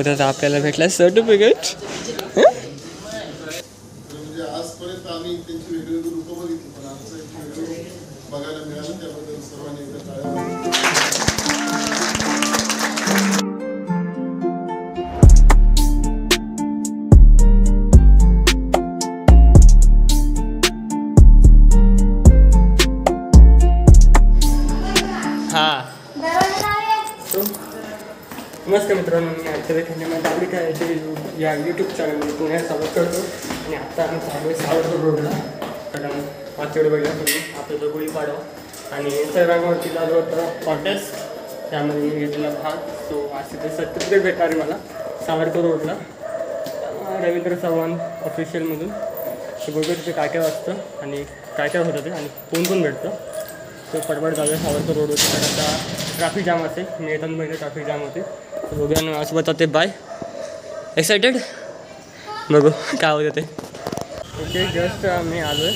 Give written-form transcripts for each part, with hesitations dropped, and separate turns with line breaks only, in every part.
त्यासोबतच आपल्याला भेटला सर्टिफिकेट.
म्हणजे आजपर्यंत आम्ही त्यांची वेगवेगळी रूपं बघितली, पण आमचं एक व्हिडिओ बघायला मिळालं, त्याबद्दल सर्वांनी एकदा टाळ्या.
नमस्कार मित्रांनो, मी आजच्या खंडामध्ये आपली काय या यूट्यूब चॅनलमध्ये पुण्यात स्वागत करतो. आणि आत्ता आम्ही चालू आहे सावरकर रोडला. कारण मागच्या वेळी बघितलं तुम्ही आपलं जो गुढीपाडवा आणि इंस्टाग्रामवरती चालू होतं कॉन्टेस्ट, त्यामध्ये मी घेतलेला भाग. सो आज तिथे सर्टिफिकेट भेटणार आहे मला सावरकर रोडला रवींद्र चव्हाण ऑफिशियलमधून. ते बघूया तिथे काय काय वाजतं आणि काय काय होतं ते आणि कोण कोण भेटतं. तो पटपट जाऊया सावरकर रोडवरती. तर आता ट्रॅफिक जाम असेल, मी येताना पहिले ट्रॅफिक जाम होते. तर बघूया ना असं बताते. बाय, एक्सायटेड, बघू काय होतं ते. ओके, जस्ट मी आलो आहे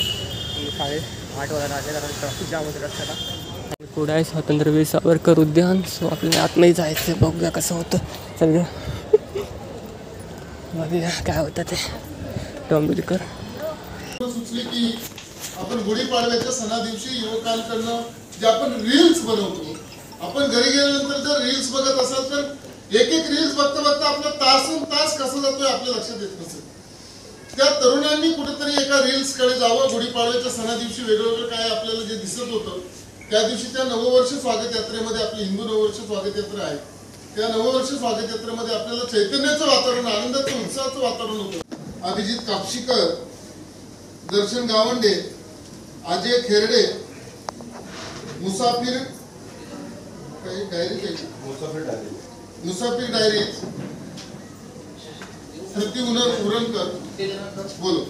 8:30 वाजता आले, कारण ट्रॅफिक जाम होते रस्त्याला. पुढे आहे स्वातंत्र्यवीर सावरकर उद्यान. सो आपल्याला आतमध्ये जायचं आहे, बघूया कसं होतं. चल बघूया काय होतं ते. टॉम्बिलकर
सुचले की आपण गुढीपाडव्याच्या सणा दिवशी युवकांकडनं जे आपण रील्स बनवतो, आपण घरी गेल्यानंतर जर रील्स बघत असाल तर एक एक रील्स बघता बघता आपला तासन तास कसं जातोय आपल्या लक्षात येत नसेल. त्या तरुणांनी कुठेतरी एका रील्स कडे जावं. गुढीपाडव्याच्या सणा दिवशी वेगवेगळं काय आपल्याला जे दिसत होतं, त्या दिवशी त्या नववर्ष स्वागत यात्रेमध्ये, आपली हिंदू नववर्ष स्वागत यात्रा आहे, त्या नववर्ष स्वागत यात्रेमध्ये आपल्याला चैतन्याचं वातावरण, आनंदाचं, उत्साहाचं वातावरण होतं. अभिजित कापशीकर, दर्शन गावंडे, अजय खेरडे, मुसाफिर डायरीज, स्मृती उरणकर बोलो.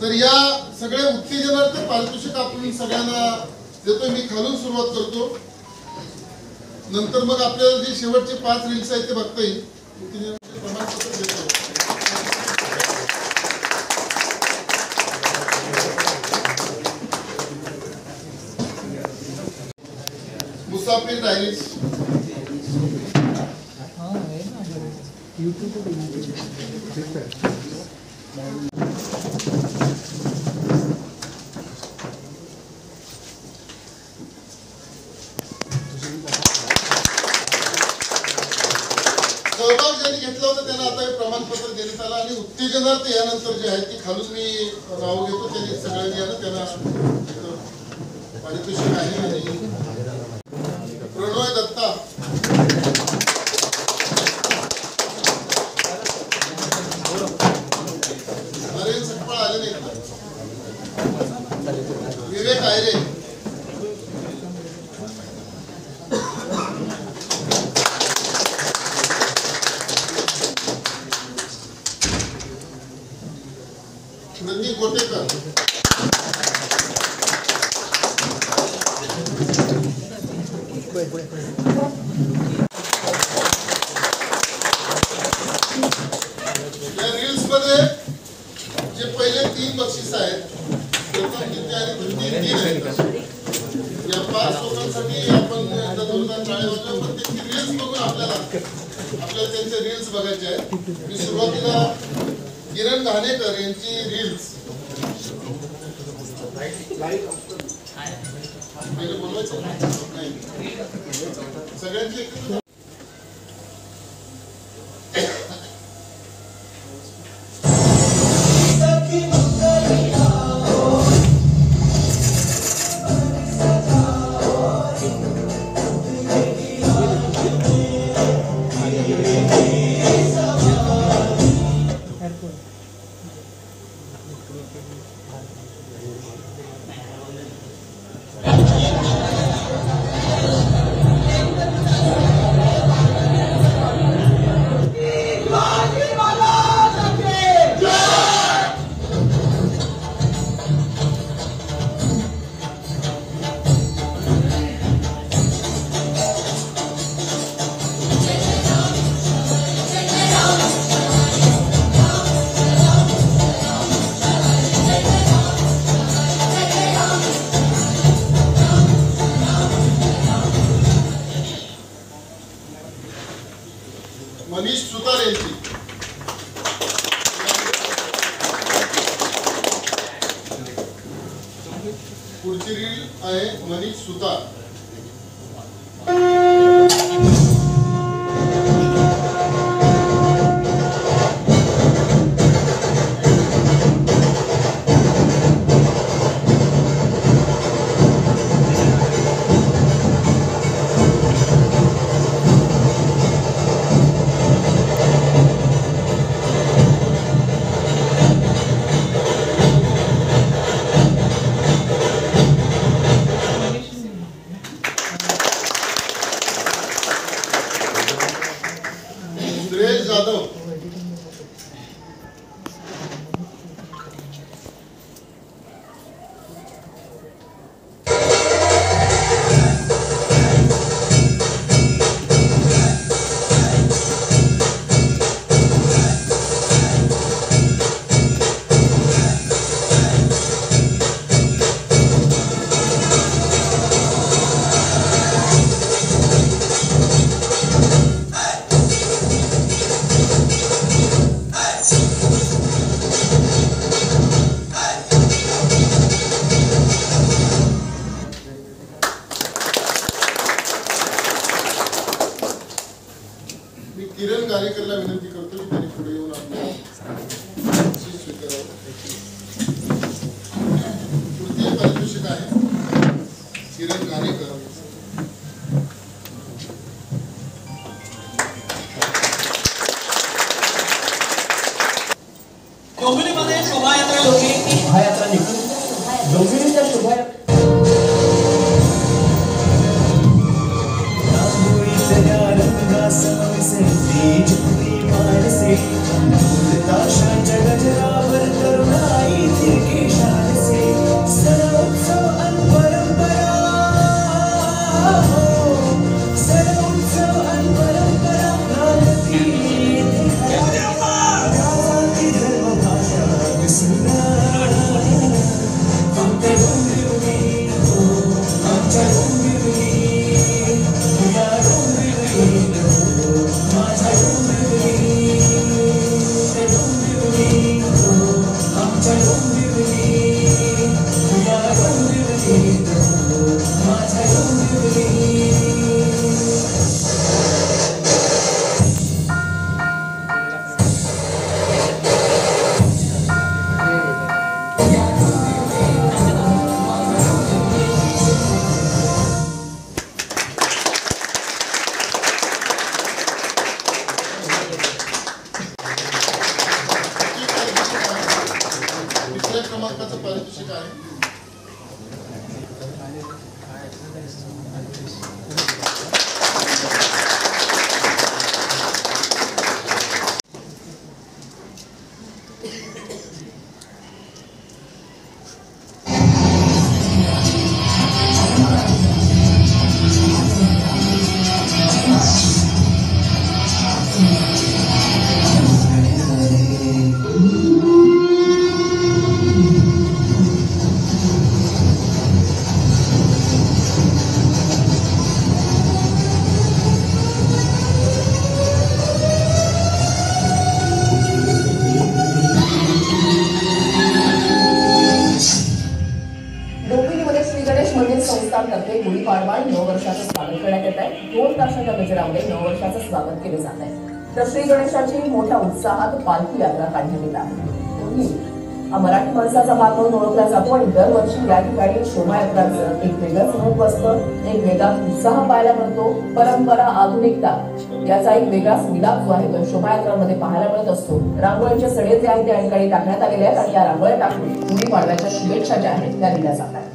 तर या सगळ्या उत्तेजनार्थ पारितोषिक आपण सगळ्यांना देतोय. मी खालून सुरुवात करतो, नंतर मग आपल्याला जे शेवटचे 5 रील्स आहेत ते बघता येईल. प्रमाणपत्र देतो. मुसाफिर डायरीज, सहभाग ज्यांनी घेतला होता त्यांना आता हे प्रमाणपत्र देण्यात आलं. आणि उत्तेजनार्थ यानंतर जे आहे ती खालून मी नाव घेतो, त्यांनी सगळ्यांनी यानं त्यांना पारितोषिक आहे. प्रणय दत्ता, नरेंद्र सकपाळ आले नाही, विवेक आयरे, प्रतीक गोटेकर, या रील्स मध्ये जे पहिले 3 बक्षीस आहेत, प्रथम, द्वितीय आणि तृतीय आहेत. या 5 लोकांसाठी आपण जोरदार टाळ्या वाजवूया. प्रत्येक रील्स बघून आपल्याला त्यांचे रील्स बघायचे आहेत. मी सुरुवातीला किरण घाणेकर यांची रील्स सगळ्यांची पवार यांची. पुढची रील आहे मनीष सुतार. जाधव. किरण गारेकरला विनंती करतो की त्यांनी पुढे येऊन आपल्या स्वीकारावं. तृतीय पारितोषिक आहे किरण गारेकर.
डोंबिवलीमध्ये शोभायात्रा निघून डोंबिवलीच्या शोभायात्रा
क्रमांकाचं पारितोषिक आहे.
संस्थांतर्फे गुढीपाडवा नववर्षाचं स्वागत करण्यात येत आहे. 2 तासाच्या गजरामध्ये नववर्षाचं स्वागत केले जात आहे. तर श्री गणेशाची मोठ्या उत्साहात पालखी यात्रा काढण्यात येत आहे. हा मराठी माणसाचा भाग म्हणून ओळखला जातो आणि दरवर्षी या ठिकाणी शोभायात्रांचं एक वेगळंच महत्व असतं. एक वेगळा उत्साह पाहायला मिळतो. परंपरा, आधुनिकता याचा एक वेगळाच मिलाप जो आहे तो शोभायात्रांमध्ये पाहायला मिळत असतो. रांगोळ्यांचे सडे जे आहेत त्या ठिकाणी टाकण्यात आलेले आहेत आणि या रांगोळ्या टाकून गुढीपाडव्याच्या शुभेच्छा ज्या आहेत त्या दिल्या जात आहेत.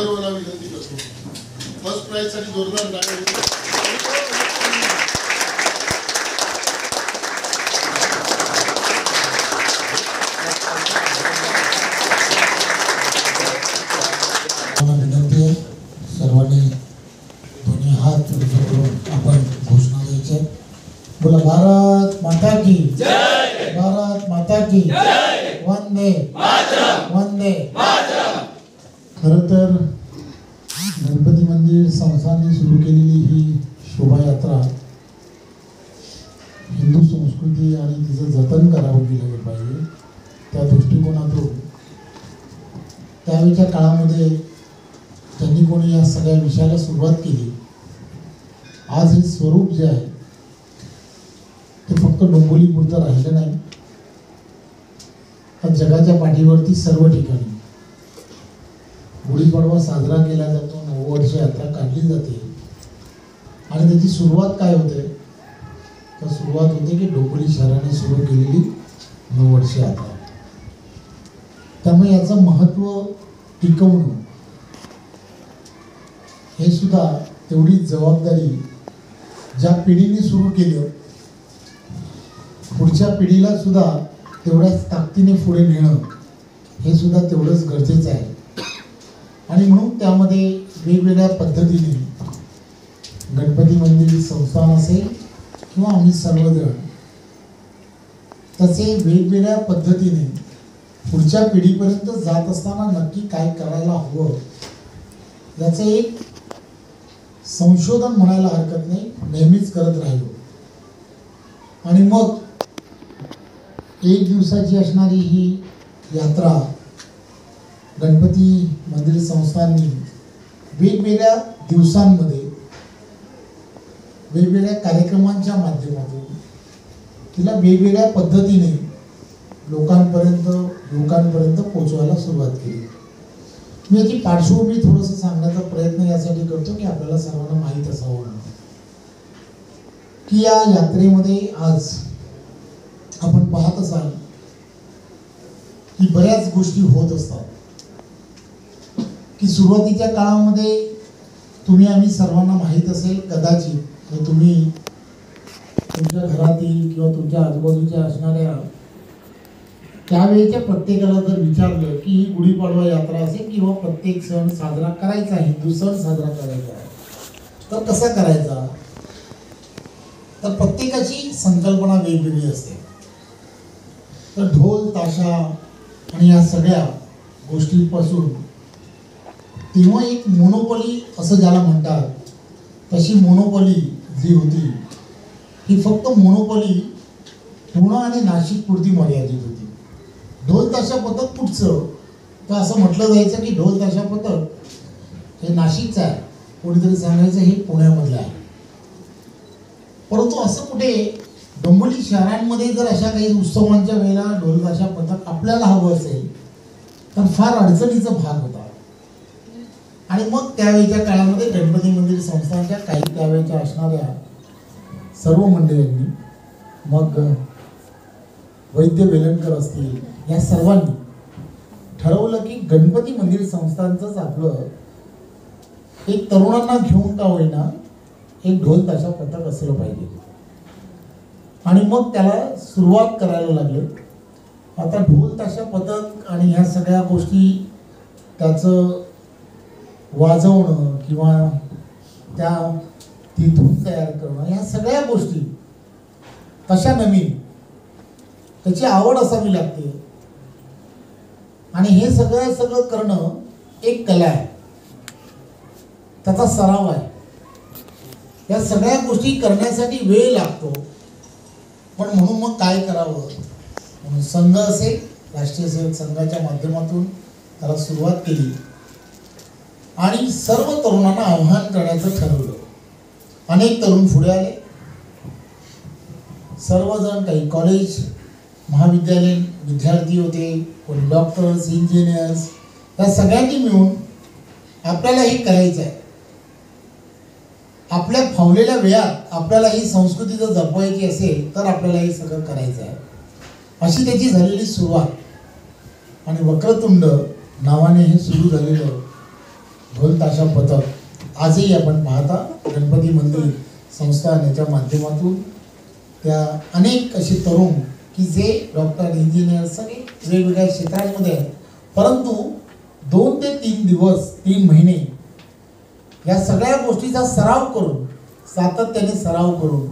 विनंती करतो फर्स्ट प्राइज साठी जोरदार टाळ्या.
विनंती आहे सर्वांनी दोन्ही हात जोडून आपण घोषणा द्यायची. बोला भारत माता की जय, भारत माता की जय, वंदे मातरम, वंदे मातरम. खरं तर संस्थांनी सुरू केलेली ही शोभायात्रा हिंदू संस्कृती आणि तिचं जतन करावं गेलं पाहिजे. त्या दृष्टिकोनातून त्यावेळच्या काळामध्ये त्यांनी कोणी या सगळ्या विषयाला सुरुवात केली. आज हे स्वरूप जे आहे ते फक्त डोंबिवलीपुरतं राहिलं नाही, तर जगाच्या पाठीवरती सर्व ठिकाणी गुढीपाडवा साजरा केला जातो, नववर्ष यात्रा काढली जाते. आणि त्याची सुरुवात काय होते, तर सुरुवात होते की डोंबिवली शहराने सुरू केलेली नववर्ष यात्रा. त्यामुळे याचं महत्त्व टिकवणं हे सुद्धा तेवढीच जबाबदारी ज्या पिढीने सुरू केलं पुढच्या पिढीला सुद्धा तेवढ्याच ताकदीने पुढे नेणं हे सुद्धा तेवढंच गरजेचं आहे. आणि म्हणून त्यामध्ये वेगवेगळ्या पद्धतीने गणपती मंदिर संस्थान असेल किंवा आम्ही सर्वजण तसे वेगवेगळ्या पद्धतीने पुढच्या पिढीपर्यंत जात असताना नक्की काय करायला हवं याचं एक संशोधन म्हणायला हरकत नाही, नेहमीच करत राहिलो. आणि मग एक दिवसाची असणारी ही यात्रा गणपती मंदिर संस्थांनी वेगवेगळ्या दिवसांमध्ये वेगवेगळ्या कार्यक्रमांच्या माध्यमातून तिला वेगवेगळ्या पद्धतीने लोकांपर्यंत पोचवायला सुरुवात केली. मी याची पार्श्वभूमी थोडंसं सांगण्याचा प्रयत्न यासाठी करतो की आपल्याला सर्वांना माहीत असावं की या यात्रेमध्ये आज आपण पाहत असाल की बऱ्याच गोष्टी होत असतात. की सुरुवातीच्या काळामध्ये तुम्ही आम्ही सर्वांना माहीत असेल कदाचित तुम्ही तुमच्या घरातील किंवा तुमच्या आजूबाजूच्या असणाऱ्या त्यावेळेच्या प्रत्येकाला जर विचारलं की ही गुढीपाडवा यात्रा असेल किंवा प्रत्येक सण साजरा करायचा आहे, हिंदू सण साजरा करायचा आहे, तर कसा करायचा, तर प्रत्येकाची संकल्पना वेगवेगळी असते. तर ढोल ताशा आणि या सगळ्या गोष्टींपासून तेव्हा एक मोनोपॉली असं ज्याला म्हणतात तशी मोनोपॉली जी होती ही फक्त मोनोपॉली पुणे आणि नाशिक पुरती मर्यादित होती. ढोल ताशा पथक कुठचं, तर असं म्हटलं जायचं की ढोल ताशा पथक हे नाशिकचं आहे, कोणीतरी सांगायचं हे पुण्यामधलं आहे. परंतु असं कुठे डोंबिवली शहरांमध्ये जर अशा काही उत्सवांच्या वेळेला ढोल ताशा पथक आपल्याला हवं असेल तर फार अडचणीचा भाग होता. आणि मग त्यावेळेच्या काळामध्ये गणपती मंदिर संस्थांच्या काही त्यावेळेच्या असणाऱ्या सर्व मंडळींनी, मग वैद्य वेलणकर असतील, या सर्वांनी ठरवलं की गणपती मंदिर संस्थांचंच आपलं एक तरुणांना घेऊन का होईना एक ढोल ताशा पथक असलं पाहिजे. आणि मग त्याला सुरुवात करायला लागलं. आता ढोल ताशा पथक आणि ह्या सगळ्या गोष्टी त्याचं वाजवणं किंवा त्या ती धून तयार करणं ह्या सगळ्या गोष्टी तशा नवीन, त्याची आवड असावी लागते. आणि हे सगळं करणं एक कला आहे, त्याचा सराव आहे. या सगळ्या गोष्टी करण्यासाठी वेळ लागतो. पण म्हणून मग काय करावं, म्हणून संघ असेल, राष्ट्रीय सेवक संघाच्या माध्यमातून त्याला सुरुवात केली आणि सर्व तरुणांना आव्हान करण्याचं ठरवलं. अनेक तरुण पुढे आले, सर्वजण, काही कॉलेज महाविद्यालयीन विद्यार्थी होते, कोणी डॉक्टर्स, इंजिनियर्स, या सगळ्यांनी मिळून आपल्याला हे करायचं आहे. आपल्या फावलेल्या वेळात आपल्याला ही संस्कृती जर जपवायची असेल तर आपल्याला हे सगळं करायचं आहे, अशी त्याची झालेली सुरुवात. आणि वक्रतुंड नावाने हे सुरू झालेलं ढोल ताशा पथक आजही आपण पाहता गणपती मंदिर संस्थान याच्या माध्यमातून त्या अनेक असे तरुण की जे डॉक्टर, इंजिनियर, सगळे वेगवेगळ्या क्षेत्रांमध्ये आहेत. परंतु 2 ते 3 दिवस, 3 महिने या सगळ्या गोष्टीचा सराव करून, सातत्याने सराव करून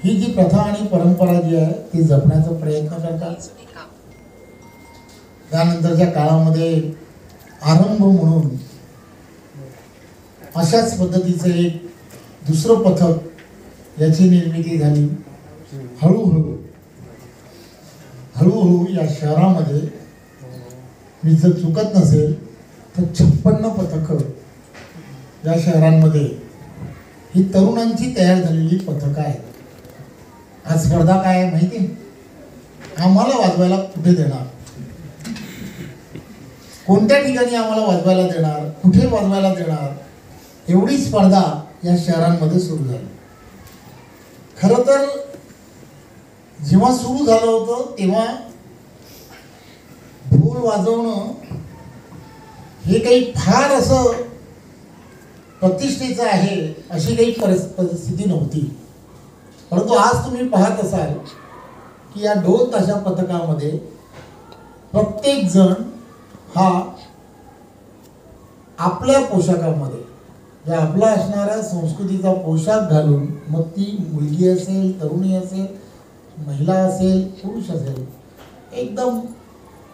ही जी प्रथा आणि परंपरा जी आहे ती जपण्याचा प्रयत्न करतात. त्यानंतरच्या काळामध्ये आरंभ म्हणून अशाच पद्धतीचं एक दुसरं पथक याची निर्मिती झाली. हळूहळू या शहरामध्ये मी जर चुकत नसेल तर 56 पथकं या शहरांमध्ये ही तरुणांची तयार झालेली पथकं आहेत. आज स्पर्धा काय आहे माहिती आहे? आम्हाला वाजवायला कुठे देणार, कोणत्या ठिकाणी आम्हाला वाजवायला देणार, कुठे वाजवायला देणार, एवढी स्पर्धा या शहरांमध्ये सुरू झाली. खरं तर जेव्हा सुरू झालं होतं तेव्हा ढोल वाजवणं हे काही फार असं प्रतिष्ठेचं आहे अशी काही परिस्थिती नव्हती. परंतु आज तुम्ही पाहत असाल की या ढोल ताशा पथकामध्ये प्रत्येक जण हा आपल्या पोशाखामध्ये ज्या आपला असणाऱ्या संस्कृतीचा पोशाख घालून, मग ती मुलगी असेल, तरुणी असेल, महिला असेल, पुरुष असेल, एकदम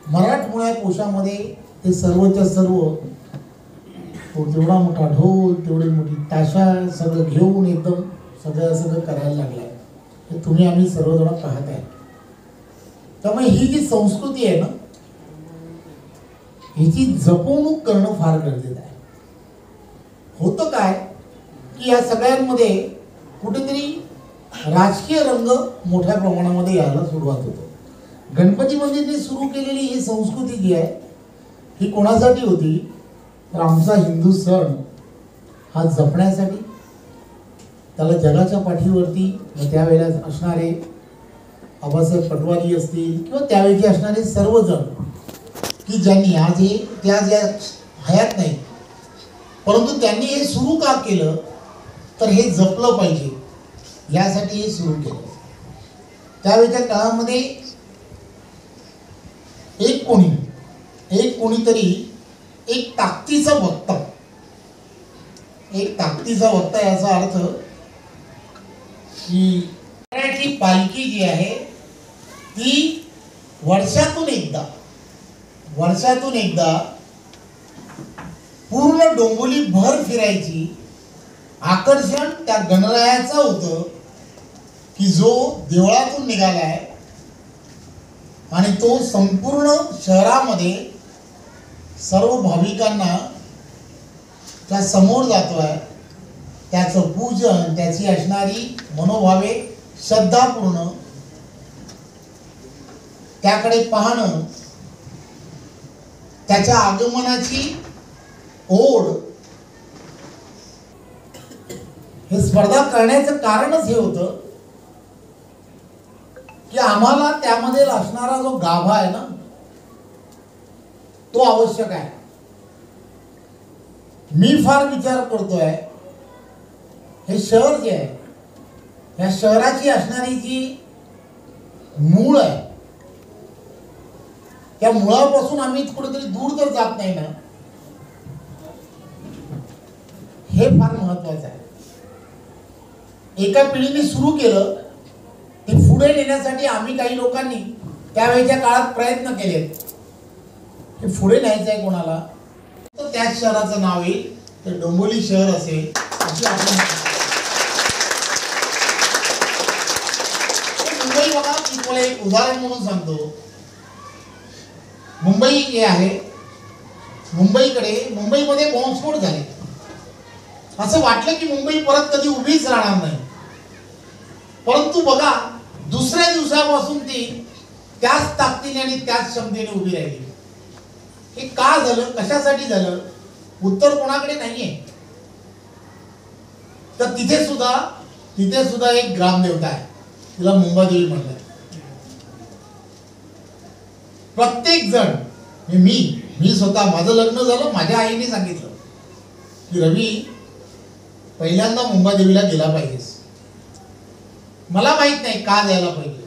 मराठमोळ्या पोशामध्ये ते सर्वच्या सर्व तेवढा मोठा ढोल, तेवढी मोठी ताशा सगळं घेऊन एकदम सगळं करायला लागलाय. हे तुम्ही आम्ही सर्वजण पाहत आहे. त्यामुळे ही जी संस्कृती आहे ना, हिची जपवणूक करणं फार गरजेचं आहे. होतं काय की या सगळ्यांमध्ये कुठेतरी राजकीय रंग मोठ्या प्रमाणामध्ये यायला सुरुवात होतो. गणपती मंदिरने सुरू केलेली ही संस्कृती जी आहे ही कोणासाठी होती तर आमचा हिंदू सण हा जपण्यासाठी, त्याला जगाच्या पाठीवरती त्यावेळेला असणारे आबासाहेब पटवारी असतील किंवा त्यावेळी असणारे सर्वजण की ज्यांनी आज हे त्या ज्या हयात नाही, परंतु त्यांनी हे सुरू का केलं तर हे जपलं पाहिजे यासाठी हे सुरू केलं. त्यावेळेच्या काळामध्ये एक कोणीतरी एक ताकदीचा वक्ता याचा अर्थ की मराठी पालखी जी आहे ती वर्षातून एकदा पूर्ण डोंबिवली भर फिरायची. आकर्षण त्या गणरायाचं होतं की जो देवळातून निघालाय आणि तो संपूर्ण शहरामध्ये सर्व भाविकांना त्या समोर जातोय. त्याचं पूजन, त्याची असणारी मनोभावे श्रद्धापूर्ण त्याकडे पाहणं, त्याच्या आगमनाची ओढ, हे स्पर्धा करण्याचं कारणच हे होतं की आम्हाला त्यामध्ये असणारा जो गाभा आहे ना तो आवश्यक आहे. मी फार विचार करतोय हे शहर जे आहे या शहराची असणारी जी मूळ आहे त्या मुळापासून आम्ही कुठेतरी दूर तर जात नाही ना, हे फार महत्वाचं आहे. एका पिढीने सुरू केलं ते पुढे नेण्यासाठी आम्ही काही लोकांनी त्यावेळेच्या काळात प्रयत्न केलेत. हे पुढे न्यायचं आहे कोणाला तर त्याच शहराचं नाव येईल, ते डोंबिवली शहर असेल अशी आपण. मुंबई बघा, मी तुम्हाला एक उदाहरण म्हणून सांगतो. मुंबई जे आहे, मुंबईमध्ये बॉम्बस्फोट झाले. असं वाटलं की मुंबई परत कधी उभीच राहणार नाही. परंतु बघा दुसऱ्या दिवसापासून ती त्याच ताकदीने आणि त्याच क्षमतेने उभी राहिली. हे का झालं, कशासाठी झालं, उत्तर कोणाकडे नाहीये. तर तिथे सुद्धा एक ग्रामदेवता आहे, तिला मुंबादेवी म्हणतात. प्रत्येक जण मी स्वतः माझं लग्न झालं, माझ्या आईने सांगितलं की रवी पहिल्यांदा मुंबादेवीला गेला पाहिजेस. मला माहित नाही का जायला पाहिजे,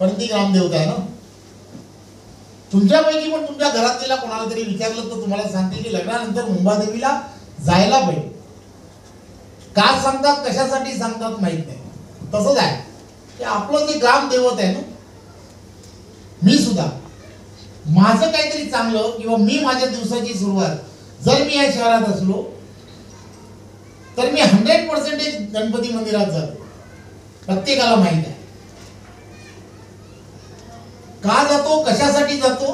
पण ती ग्रामदेवता आहे ना. तुमच्यापैकी पण तुमच्या घरातलेला कोणाला तरी विचारलं तर तुम्हाला सांगते की लग्नानंतर मुंबादेवीला जायला पाहिजे. का सांगतात, कशासाठी सांगतात माहित नाही. तसंच आहे की आपलं जे ग्रामदैवत आहे ना, मी सुद्धा माझं काहीतरी चांगलं किंवा मी माझ्या दिवसाची सुरुवात जर मी या शहरात असलो तर मी 100% गणपती मंदिरात जातो. प्रत्येकाला माहित आहे का जातो, कशासाठी जातो.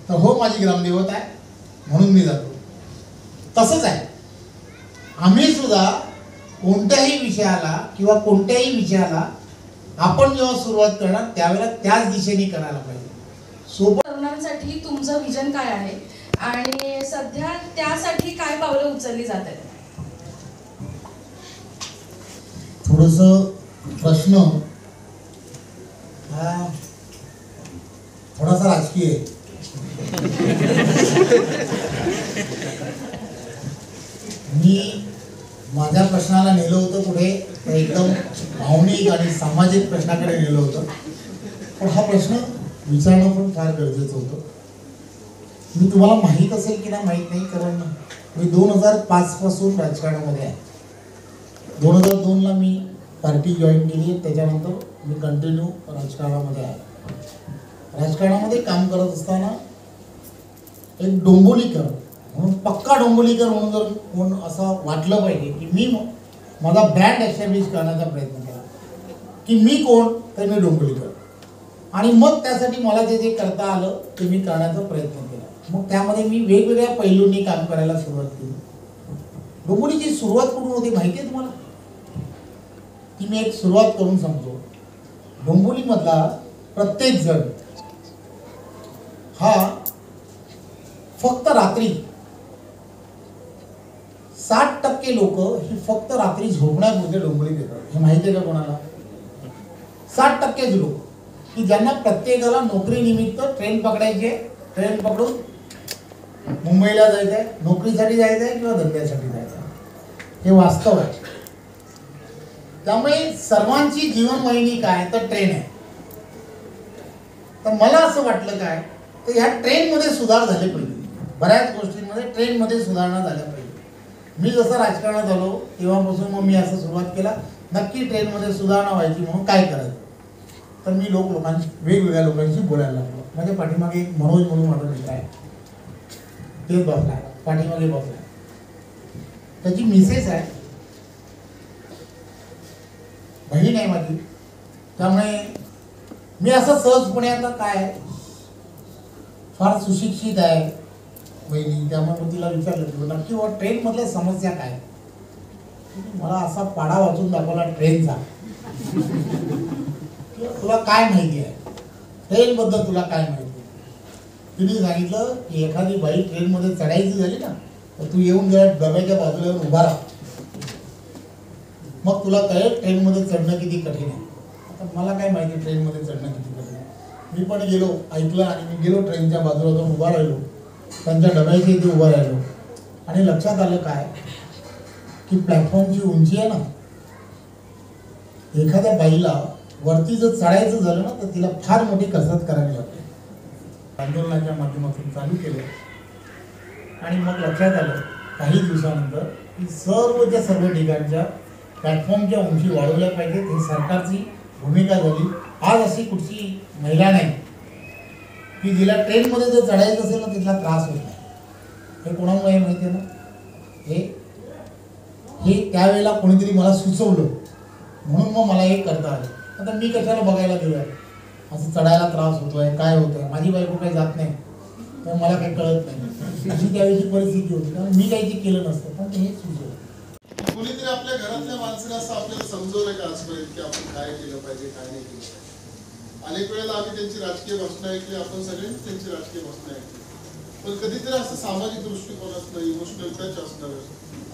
तर हो माझी ग्रामदेवता आहे म्हणून मी जातो. तसंच आहे आम्ही सुद्धा कोणत्याही विषयाला किंवा कोणत्याही विषयाला आपण जेव्हा सुरुवात करणार त्यावेळेला त्याच दिशेने करायला पाहिजे. सोबत
तरुणांसाठी तुमचं विजन काय आहे आणि सध्या त्यासाठी काय पावलं उचलली जात आहेत?
थोडस प्रश्न हा थोडासा राजकीय आहे. मी माझ्या प्रश्नाला नेलं होतं पुढे एकदम भावनिक आणि सामाजिक प्रश्नाकडे नेलं होतं. पण हा प्रश्न विचारणं पण फार गरजेचं होतं. मी तुम्हाला माहीत असेल की नाही माहीत नाही, कारण मी 2005 पासून राजकारणामध्ये आहे. 2002ला मी पार्टी जॉईन केली, त्याच्यानंतर मी कंटिन्यू राजकारणामध्ये आहे. राजकारणामध्ये काम करत असताना एक डोंबोलीकर म्हणून, पक्का डोंबोलीकर म्हणून जर कोण असं वाटलं पाहिजे की मी माझा ब्रँड एस्टॅब्लिश करण्याचा प्रयत्न केला की मी कोण, तर मी डोंबोलीकर. आणि मग त्यासाठी मला जे करता आलं ते मी करण्याचा प्रयत्न केला. मग त्यामध्ये मी वेगवेगळ्या पैलूंनी काम करायला सुरुवात केली. डोंबोलीची सुरुवात कुठून होती माहिती आहे तुम्हाला? ती मी एक सुरुवात करून सांगतो. डोंबोलीमधला प्रत्येक जण हा फक्त रात्री 60% लोक ही फक्त रात्री झोपण्यापुरते डोंबोलीत येतात. हे माहिती आहे का कोणाला? 60% लोक की ज्यांना प्रत्येकाला नोकरी निमित्त ट्रेन पकडायची आहे, ट्रेन पकडून मुंबईला जायचं आहे, नोकरीसाठी जायचं आहे किंवा धंद्यासाठी जायचं आहे. हे वास्तव आहे. त्यामुळे सर्वांची जीवनवाहिनी काय, तर ट्रेन आहे. तर मला असं वाटलं काय, तर ह्या ट्रेनमध्ये सुधार झाले पाहिजे. बऱ्याच गोष्टींमध्ये ट्रेनमध्ये सुधारणा झाल्या पाहिजे. मी जसं राजकारणात आलो तेव्हापासून मग मी असं सुरुवात केला, नक्की ट्रेनमध्ये सुधारणा व्हायची म्हणून काय करायचं. तर मी लोकांशी वेगवेगळ्या लोकांशी बोलायला लागलो. माझ्या पाठीमागे एक मनोज म्हणून माझा मित्र आहे, तेच बसला पाठीमागे बसला. त्याची मिसेस आहे, बहीण आहे माझी. त्यामुळे मी असं सहजपणे, आता काय फार सुशिक्षित आहे बहिणी, त्यामुळे मग तिला विचारलं की नक्की व ट्रेनमधल्या समस्या काय. मला असा पाडा वाचून दाखवला ट्रेनचा. तुला काय माहिती आहे ट्रेनबद्दल, तुला काय माहिती आहे. तिने सांगितलं की एखादी बाई ट्रेनमध्ये चढायची झाली ना, तर तू येऊन जरा डब्याच्या बाजूला येऊन उभा राहा, मग तुला कळेल ट्रेनमध्ये चढणं किती कठीण आहे. आता मला काय माहिती ट्रेनमध्ये चढणं किती कठीण आहे. मी पण गेलो, ऐकलं आणि मी गेलो ट्रेनच्या बाजूला जाऊन उभा राहिलो, त्यांच्या डब्याच्या इथे उभं राहिलो. आणि लक्षात आलं काय की प्लॅटफॉर्मची उंची आहे ना, एखाद्या बाईला वरती जर चढायचं झालं ना तर तिला फार मोठी कसरत करावी लागते. आंदोलनाच्या माध्यमातून चालू केलं आणि मग लक्षात आलं काही दिवसानंतर की सर्व ठिकाणच्या प्लॅटफॉर्मच्या उंची वाढवल्या पाहिजेत. ही सरकारची भूमिका झाली. आज अशी कुठची महिला नाही की जिला ट्रेनमध्ये जर चढायचं असेल ना तिथला त्रास होत नाही. हे कोणामुळे माहिती आहे ना, हे त्यावेळेला कोणीतरी मला सुचवलं म्हणून मग मला हे करता आलं. आता मी कशाला बघायला गेलो आहे, असं चढायला त्रास होतोय, काय होतोय. माझी बायको काही जात नाही तर मला काही कळत नाही, अशी त्यावेळेची परिस्थिती होती. कारण मी काही केलं नसतं, पण ते हे सुचवलं.
कोणीतरी आपल्या घरातल्या माणसाने असं आपल्याला समजवलं का आजपर्यंत की आपण काय केलं पाहिजे, काय नाही केलं पाहिजे. अनेक वेळेला आम्ही त्यांची राजकीय भाषणं ऐकली, आपण सगळ्यांनी त्यांची राजकीय भाषणं ऐकली, पण कधीतरी असं सामाजिक दृष्टिकोनातनं इमोशनल टच असणार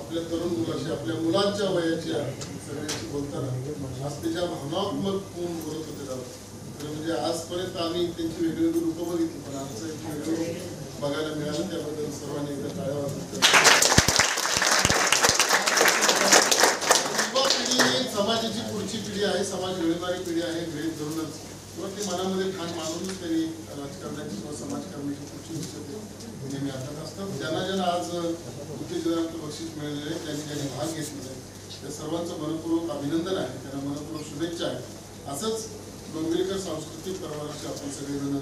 आपल्या तरुण मुलाशी, आपल्या मुलांच्या वयाच्या सगळ्यांशी बोलताना आज त्याच्या भावनात्मक होऊन बोलत होते त्याला. म्हणजे आजपर्यंत आम्ही त्यांची वेगवेगळी रूपं बघितली, पण आमचं एक वेगळं बघायला मिळालं. त्याबद्दल सर्वांनी एकदा टाळ्या वाजवतात. युवा पिढी ही समाजाची पुढची पिढी आहे, समाज घडवणारी पिढी आहे. गरीब धरूनच किंवा ते मनामध्ये ठाण मानूनच त्यांनी राजकारणाची किंवा समाजकारणाची पुढची दिशा नेहमी आखत असतात. ज्यांना आज उत्तेजनाचं बक्षीस मिळालेलं आहे, त्यांनी भाग घेतलेला आहे, त्या सर्वांचं मनपूर्वक अभिनंदन आहे, त्यांना मनपूर्वक शुभेच्छा आहेत. असंच डोंबिवलीकर सांस्कृतिक परवानाशी आपण सगळेजण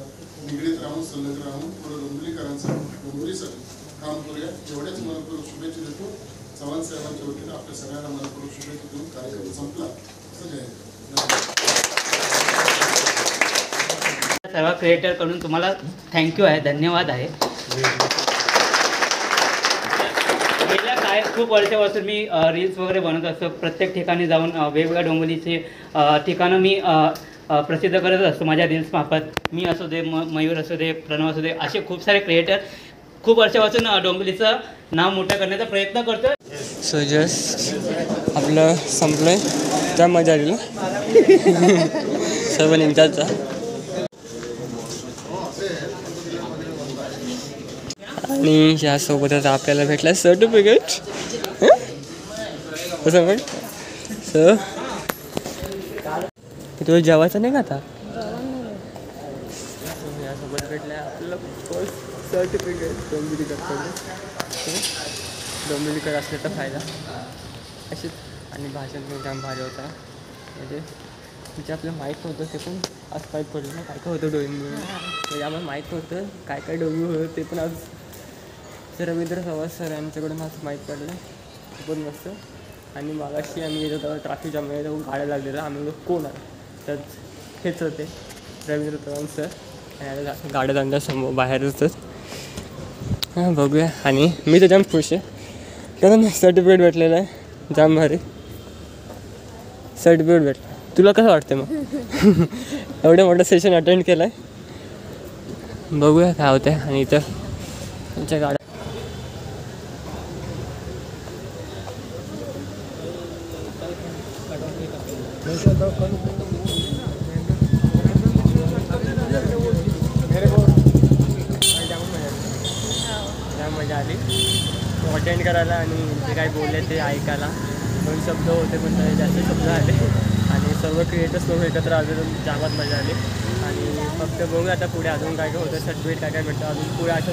निगडीत राहून, संलग्न राहून पुढे डोंबिवलीकरांचं, डोंबिवलीसाठी काम करूया, एवढ्याच मनपूर्वक शुभेच्छा देतो. चव्हाण साहेबांच्या वतीने आपल्या सगळ्यांना मनपूर्वक शुभेच्छा देऊन कार्यक्रम संपला.
सर्व क्रिएटरकडून तुम्हाला थँक्यू आहे, धन्यवाद आहे. गेल्या काय खूप वर्षापासून मी रील्स वगैरे बनवत असतो. प्रत्येक ठिकाणी जाऊन वेगवेगळ्या डोंबिवलीचे ठिकाणं मी प्रसिद्ध करत असतो माझ्या रील्स मार्फत. मी असू दे, मयूर असू दे, प्रणव असू दे, असे खूप सारे क्रिएटर खूप वर्षापासून डोंबिवलीचं नाव मोठं करण्याचा प्रयत्न करतो.
सो जस्ट आपलं संपलं आहे, त्या मजा आली ना सर्व निमताचा. आणि यासोबतच आपल्याला भेटला सर्टिफिकेट कसं पण. सो तुला जेवायचं नाही का आता. यासोबत भेटलं आपल्याला फर्स्ट सर्टिफिकेट डोंबिवलीकर असल्याचा फायदा असेच. आणि भाषण पण जाम भारी होता. म्हणजे जे आपलं माहीत नव्हतं ते पण आज माहीत पडलं ना, काय काय होतं डोंबिवली. म्हणजे आम्हाला माहीत नव्हतं काय काय डोंबिवली होतं ते पण आज रवींद्र चव्हाण सर यांच्याकडून आज माहीत पडलं. खूपच मस्त. आणि मागाशी आम्ही येत होतो ट्रॅफिक जाम गाड्या लागलेल्या, आम्ही लोक कोण आहे तर हेच होते रवींद्र चव्हाण सर. आणि आता गाड्या त्यांच्या समोर बाहेर होतच. हां बघूया. आणि मी तर जाम खुश आहे कारण सर्टिफिकेट भेटलेलं आहे, जाम भारी सर्टिफिकेट भेटलं. तुला कसं वाटतं मग एवढं मोठं सेशन अटेंड केलं आहे. बघूया काय होतं. आणि इथं त्यांच्या गाड्या मजा आली अटेंड करायला आणि जे काय बोलले ते ऐकायला. 2 शब्द होते पण जास्त शब्द आले आणि सर्व क्रिएटर्स लोक एकत्र आले तर जामात मजा आली. आणि फक्त बघूया आता पुढे अजून काय काय होतं, सर्टिफिकेट काय काय भेटतं. अजून पुढे असं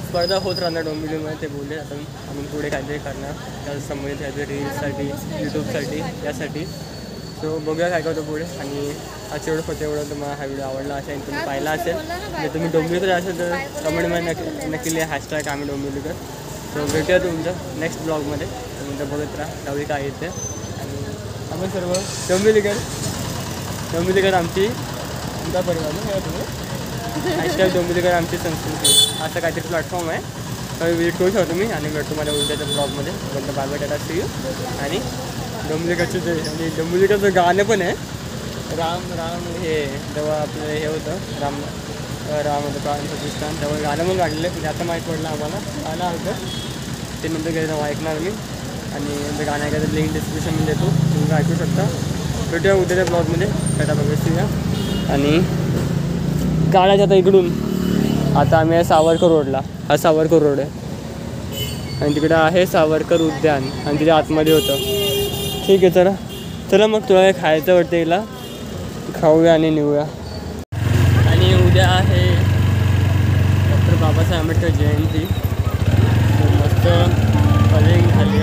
स्पर्धा होत राहणार डोंबिवलीमध्ये. ते बोलले आता आम्ही पुढे काहीतरी करणार त्या संबंधित काहीतरी रील्ससाठी, यूट्यूबसाठी, यासाठी. सो बघूया काय काय होतं पुढे. आणि आज एवढं होतं एवढं तुम्हाला हा व्हिडिओ आवडला असेल, तुम्ही पाहिला असेल, जर तुम्ही डोंबिवलीकर असेल तर कमेंटमध्ये नक्की लिहा हॅशटॅग आम्ही डोंबिवलीकर. सो भेटूया तुमचं नेक्स्ट ब्लॉगमध्ये. तुमचं बघत राहा गावी काय येते. आणि आपण सर्व डोंबिवलीकर आमचा परिवार ना तुम्ही हॅशटॅग डोंबिवलीकर आमची संस्कृती असं काहीतरी प्लॅटफॉर्म आहे. तर विजिट करू शकतो तुम्ही. आणि भेटतो माझ्या उद्याच्या ब्लॉगमध्ये. बोलतो bye bye, tata, see you. आणि डोंबिवलीकरचं जे म्हणजे डोंबिवलीकरचं गाणं पण आहे राम हे जेव्हा आपलं हे होतं राम होतं प्राण प्रतिष्ठान तेव्हा गाणं पण काढलेलं. म्हणजे आता माहीत पडलं आम्हाला गाणं होतं ते नंतर काही नाव ऐकणार मी. आणि नंतर गाणं ऐकायचं लिंक डिस्क्रिप्शनमध्ये देतो, तुम्ही ऐकू शकता. भेटूया उद्याच्या ब्लॉगमध्ये. टाटा बघूया. आणि गाण्याच्या आता इकडून आता आम्ही आहे सावरकर रोडला. हा सावरकर रोड आहे आणि तिकडं आहे सावरकर उद्यान आणि तिथे आतमध्ये होतं. ठीक आहे चला मग तुला काय खायचं वाटतं हिला खाऊया आणि निघूया. आणि उद्या आहे डॉक्टर बाबासाहेब आंबेडकर जयंती. मस्त कलिंग झाली.